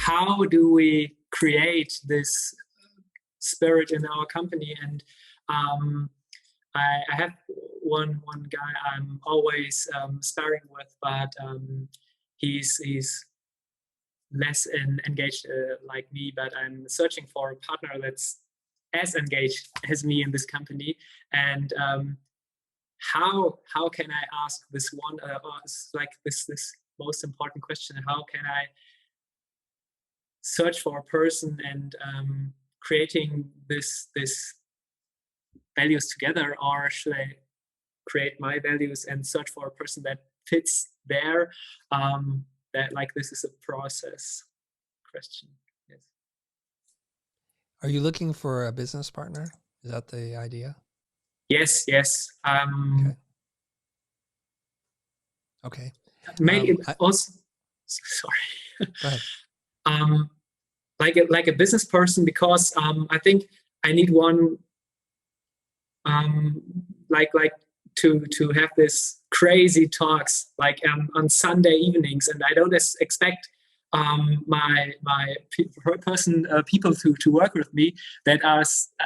how do we create this spirit in our company? And I have one guy I'm always sparring with, but he's less engaged like me, but I'm searching for a partner that's as engaged as me in this company. And how can I ask this one, like this most important question? How can I search for a person and creating this values together, or should I create my values and search for a person that fits there? That like this is a process question. Yes. Are you looking for a business partner? Is that the idea? Yes. Okay. Maybe also. Sorry. Go ahead. Like a business person, because I think I need one like to have this crazy talks like on Sunday evenings, and I don't expect my people to work with me that are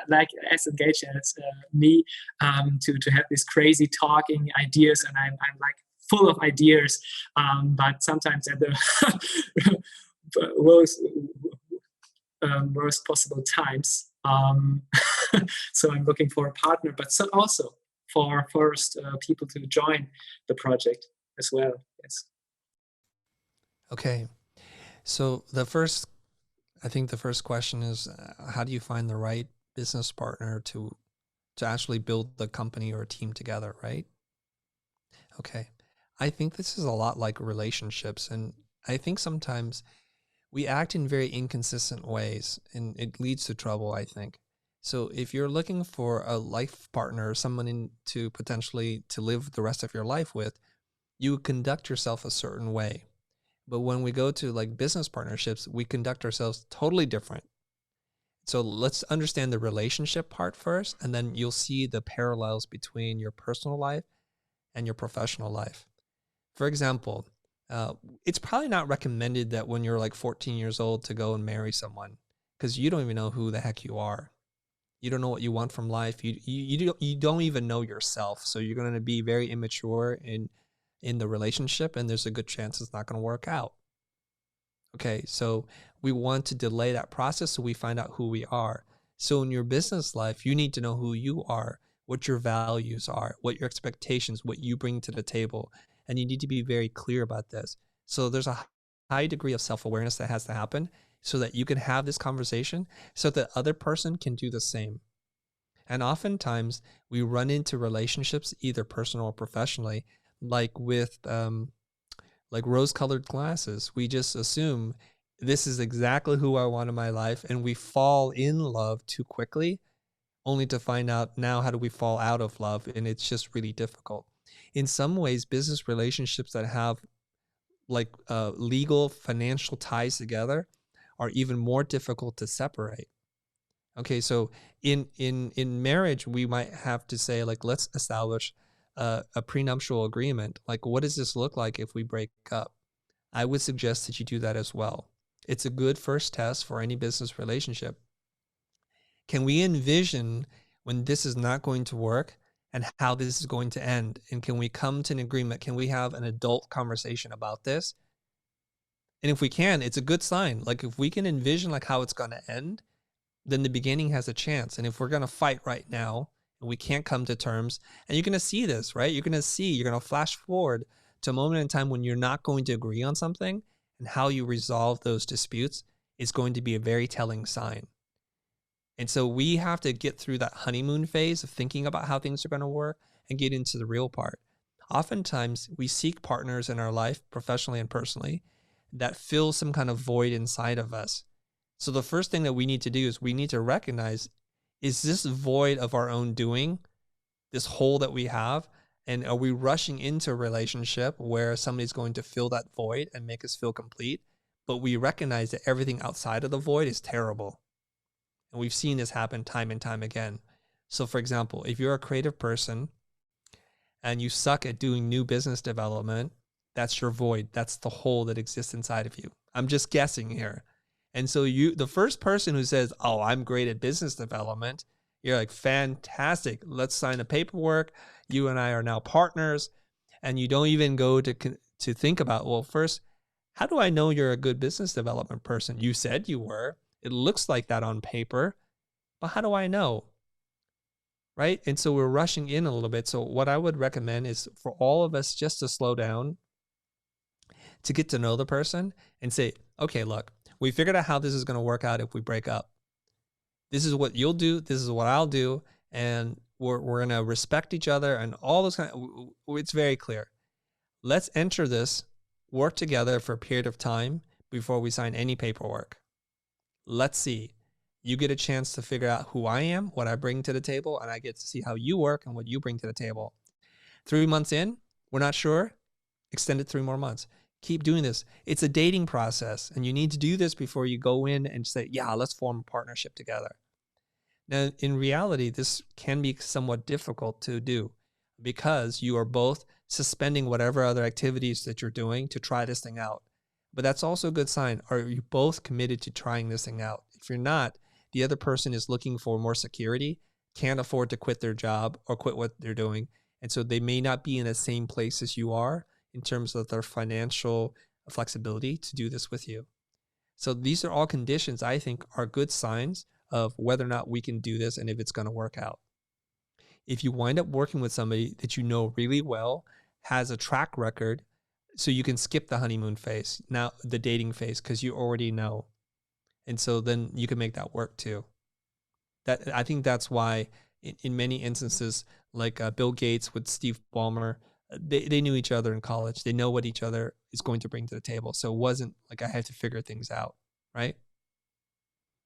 like as engaged as me to have this crazy talking ideas, and I'm like full of ideas, but sometimes at the worst possible times. So I'm looking for a partner, but so also for first people to join the project as well. Yes. Okay. So I think the first question is, how do you find the right business partner to actually build the company or a team together, right? Okay. I think this is a lot like relationships, and I think sometimes we act in very inconsistent ways, and it leads to trouble, I think. So if you're looking for a life partner, someone to potentially to live the rest of your life with, you conduct yourself a certain way. But when we go to like business partnerships, we conduct ourselves totally different. So let's understand the relationship part first, and then you'll see the parallels between your personal life and your professional life. For example, it's probably not recommended that when you're like 14 years old to go and marry someone, because you don't even know who the heck you are. You don't know what you want from life. You don't even know yourself. So you're going to be very immature in the relationship, and there's a good chance it's not going to work out. Okay, so we want to delay that process so we find out who we are. So in your business life, you need to know who you are, what your values are, what your expectations, what you bring to the table. And you need to be very clear about this. So there's a high degree of self-awareness that has to happen so that you can have this conversation so that the other person can do the same. And oftentimes we run into relationships, either personal or professionally, like with like rose-colored glasses. We just assume this is exactly who I want in my life, and we fall in love too quickly, only to find out now how do we fall out of love, and it's just really difficult. In some ways, business relationships that have like legal financial ties together are even more difficult to separate. Okay, so in marriage, we might have to say, like, let's establish a prenuptial agreement. Like, what does this look like if we break up? I would suggest that you do that as well. It's a good first test for any business relationship. Can we envision when this is not going to work and how this is going to end? And can we come to an agreement? Can we have an adult conversation about this? And if we can, it's a good sign. Like if we can envision like how it's going to end, then the beginning has a chance. And if we're going to fight right now and we can't come to terms, and you're going to see this, right? You're going to flash forward to a moment in time when you're not going to agree on something, and how you resolve those disputes is going to be a very telling sign. And so we have to get through that honeymoon phase of thinking about how things are going to work and get into the real part. Oftentimes we seek partners in our life, professionally and personally, that fill some kind of void inside of us. So the first thing that we need to do is we need to recognize, is this void of our own doing, this hole that we have? And are we rushing into a relationship where somebody's going to fill that void and make us feel complete? But we recognize that everything outside of the void is terrible. And we've seen this happen time and time again. So for example, if you're a creative person and you suck at doing new business development, that's your void. That's the hole that exists inside of you. I'm just guessing here. And so the first person who says, "Oh, I'm great at business development," you're like, "Fantastic. Let's sign the paperwork. You and I are now partners." And you don't even go to think about, well, first, how do I know you're a good business development person? You said you were. It looks like that on paper, but how do I know? Right? And so we're rushing in a little bit. So what I would recommend is for all of us just to slow down, to get to know the person and say, okay, look, we figured out how this is going to work out if we break up. This is what you'll do. This is what I'll do. And we're going to respect each other and all those it's very clear. Let's enter this, work together for a period of time before we sign any paperwork. Let's see. You get a chance to figure out who I am, what I bring to the table, and I get to see how you work and what you bring to the table. 3 months in, we're not sure. Extend it 3 more months. Keep doing this. It's a dating process, and you need to do this before you go in and say, yeah, let's form a partnership together. Now, in reality, this can be somewhat difficult to do because you are both suspending whatever other activities that you're doing to try this thing out. But that's also a good sign. Are you both committed to trying this thing out? If you're not, the other person is looking for more security, can't afford to quit their job or quit what they're doing. And so they may not be in the same place as you are in terms of their financial flexibility to do this with you. So these are all conditions I think are good signs of whether or not we can do this and if it's going to work out. If you wind up working with somebody that you know really well, has a track record, so you can skip the honeymoon phase, now the dating phase, because you already know. And so then you can make that work too. I think that's why in many instances, like Bill Gates with Steve Ballmer, they knew each other in college. They know what each other is going to bring to the table. So it wasn't like I had to figure things out, right?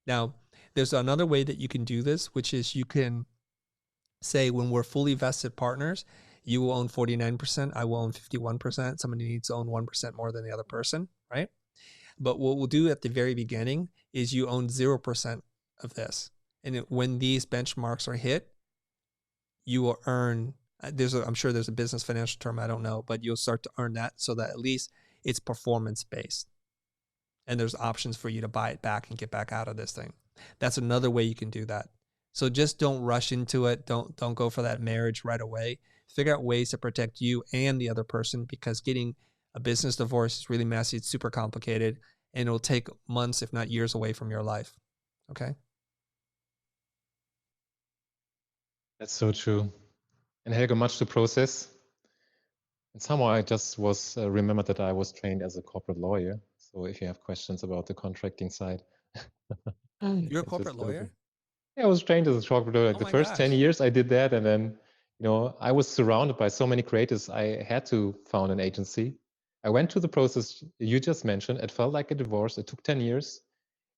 Now, there's another way that you can do this, which is you can say when we're fully vested partners, you will own 49%, I will own 51%. Somebody needs to own 1% more than the other person, right? But what we'll do at the very beginning is you own 0% of this. And when these benchmarks are hit, you will earn, I'm sure there's a business financial term, I don't know, but you'll start to earn that so that at least it's performance based. And there's options for you to buy it back and get back out of this thing. That's another way you can do that. So just don't rush into it. Don't go for that marriage right away. Figure out ways to protect you and the other person, because getting a business divorce is really messy. It's super complicated, and it'll take months, if not years, away from your life. Okay? That's so true. And Helge, much to process. And somehow I just was remembered that I was trained as a corporate lawyer. So if you have questions about the contracting side, You're a corporate lawyer? Yeah, I was trained as a corporate lawyer. Oh The my first 10 gosh. years I did that, and then I was surrounded by so many creators. I had to found an agency. I went through the process you just mentioned. It felt like a divorce. It took 10 years,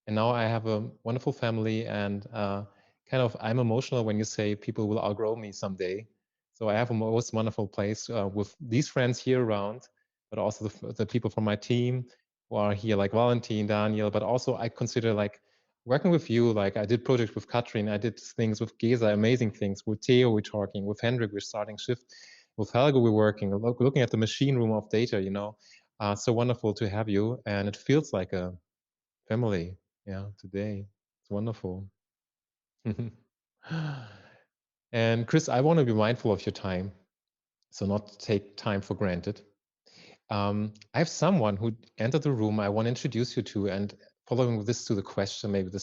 and now I have a wonderful family. And I'm emotional when you say people will outgrow me someday. So I have a most wonderful place with these friends here around, but also the people from my team who are here, like Valentin, Daniel. But also I consider like working with you. Like I did projects with Katrin, I did things with Gesa, amazing things. With Theo, we're talking. With Hendrik, we're starting Shift. With Helge, we're working, looking at the machine room of data. So wonderful to have you, and it feels like a family. Yeah, today it's wonderful. And Chris, I want to be mindful of your time, so not take time for granted. I have someone who entered the room I want to introduce you to, and following this to the question, maybe the